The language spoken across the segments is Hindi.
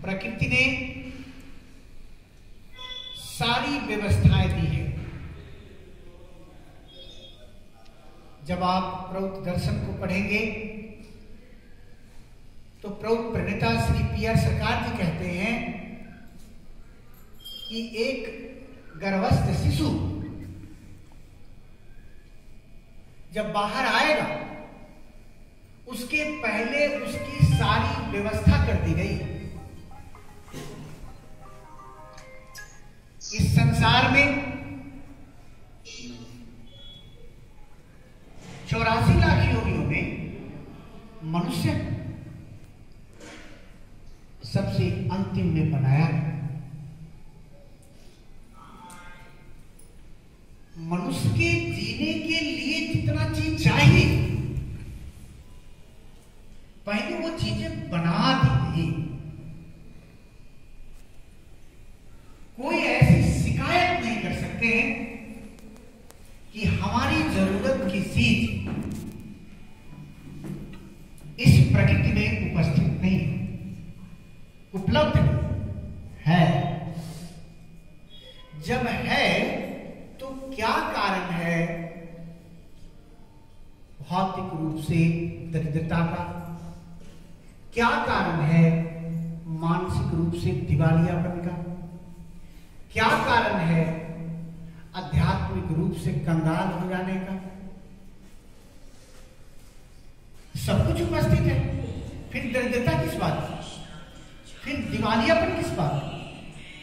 प्रकृति ने सारी व्यवस्थाएं दी है। जब आप प्रौत दर्शन को पढ़ेंगे तो प्रौत प्रणेता श्री पी.आर. सरकार जी कहते हैं कि एक गर्भस्थ शिशु जब बाहर आएगा उसके पहले उसकी सारी व्यवस्था कर दी गई। इस संसार में 84 लाख योनियों में मनुष्य सबसे अंतिम में बनाया। मनुष्य के जीने के लिए जितना चीज चाहिए पहले वो चीजें बना दी गई। कोई ऐसी शिकायत नहीं कर सकते कि हमारी जरूरत की चीज इस प्रकृति में उपस्थित नहीं, उपलब्ध है। जब है तो क्या कारण है भौतिक रूप से दरिद्रता का? क्या कारण है मानसिक रूप से दिवालियापन का? क्या कारण है आध्यात्मिक रूप से कंगाल हो जाने का? सब कुछ उपस्थित है। फिर दरिद्रता किस बात की? फिर दिवालियापन किस बात की?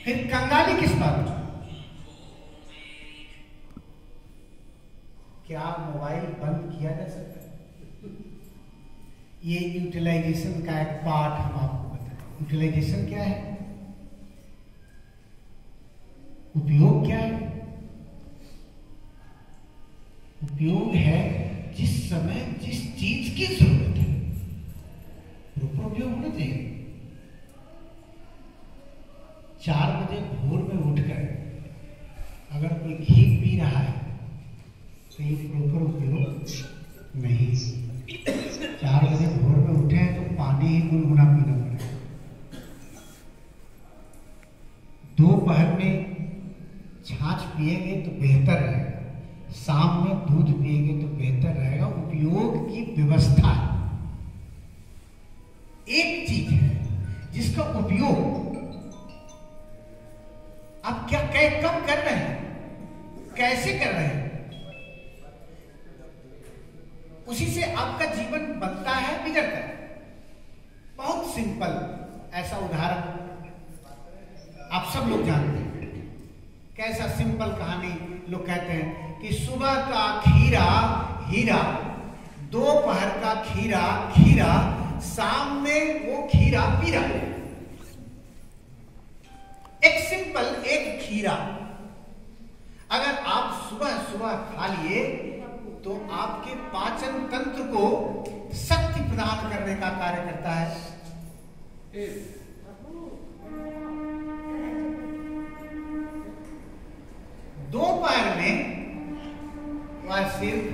फिर कंगाली किस बात की? क्या मोबाइल बंद किया जा सकता है? ये यूटिलाइजेशन का एक पार्ट हम आपको बताएं। यूटिलाइजेशन क्या है? उपयोग क्या है? उपयोग है जिस समय जिस चीज की जरूरत है प्रॉपर उपयोग होना चाहिए। 4 बजे भोर में उठकर अगर कोई घी पी रहा है तो ये प्रॉपर उपयोग नहीं। 4 बजे भोर में उठे हैं तो पानी ही गुनगुना पीना पड़ेगा। दोपहर में छाछ पिएंगे तो बेहतर रहेगा, शाम में दूध पिएंगे तो बेहतर रहेगा। उपयोग की व्यवस्था एक चीज है जिसका उपयोग आप क्या कब कर रहे हैं, कैसे कर रहे हैं, उसी से आपका जीवन बनता है, बिगड़ता है। बहुत सिंपल ऐसा उदाहरण आप सब लोग जानते हैं। कैसा सिंपल कहानी लोग कहते हैं कि सुबह का खीरा हीरा, दोपहर का खीरा खीरा, शाम में वो खीरा पीरा। एक सिंपल एक खीरा अगर आप सुबह सुबह खा लिए तो आपके पाचन तंत्र को शक्ति प्रदान करने का कार्य करता है। दोपहर में वह सिर्फ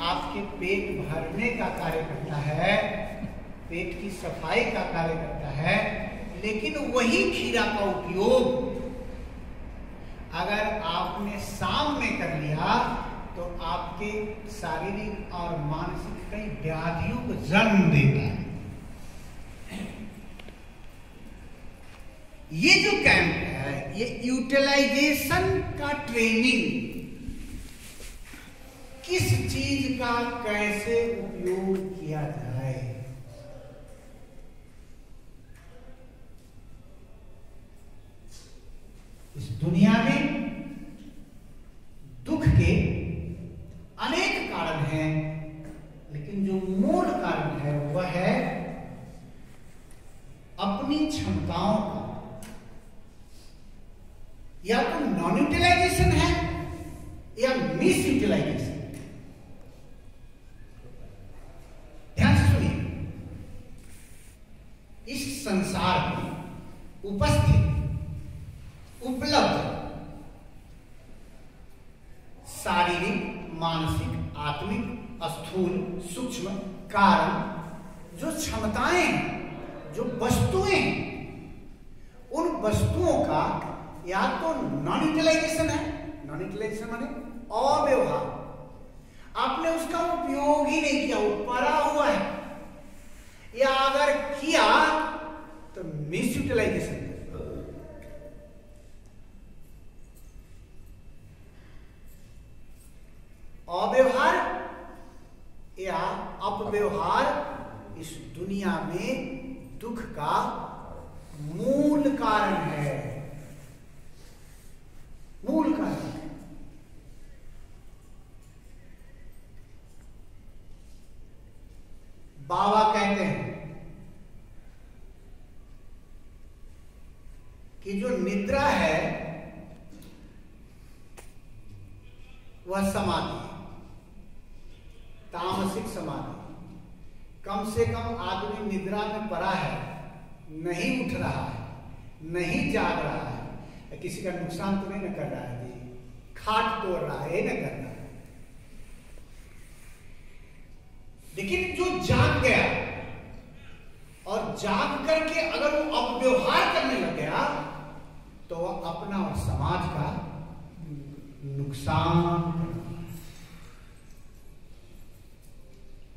आपके पेट भरने का कार्य करता है, पेट की सफाई का कार्य करता है। लेकिन वही खीरा का उपयोग अगर आपने शाम में कर लिया तो आपके शारीरिक और मानसिक कई व्याधियों को जन्म देता है। ये जो कैंप है ये यूटिलाइजेशन का ट्रेनिंग, किस चीज का कैसे उपयोग किया जाए। इस दुनिया में दुख के अनेक कारण हैं, लेकिन जो मूल कारण है वह है अपनी क्षमताओं का या तो नॉन यूटिलाइजेशन है या मिस यूटिलाइजेशन। ध्यान से सुनिए, इस संसार में उपस्थित उपलब्ध शारीरिक, मानसिक, आत्मिक, स्थूल, सूक्ष्म कारण जो क्षमताएं, जो वस्तुएं वस्तुओं का या तो नॉन यूटिलाइजेशन है, नॉन यूटिलाइजेशन माने अव्यवहार, आपने उसका उपयोग ही नहीं किया, वो पड़ा हुआ है, या अगर किया तो मिस यूटिलाइजेशन। अव्यवहार या अपव्यवहार इस दुनिया में दुख का मूल कारण है, मूल कारण है। बाबा कहते हैं कि जो निद्रा है वह समाधि है, तामसिक समाधि। कम से कम आदमी निद्रा में पड़ा है, नहीं उठ रहा है, नहीं जाग रहा है, किसी का नुकसान तो नहीं न कर रहा है जी, खाट तोड़ रहा है, ये न कर रहा है। लेकिन जो जाग गया और जाग करके अगर वो अपव्यवहार करने लग गया तो वह अपना और समाज का नुकसान कर रहा है।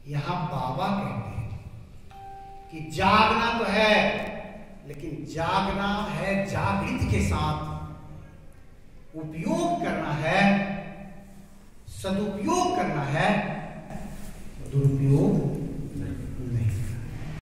यहां बाबा कहते हैं कि जागना तो है, लेकिन जागना है जागृति के साथ, उपयोग करना है, सदुपयोग करना है, दुरुपयोग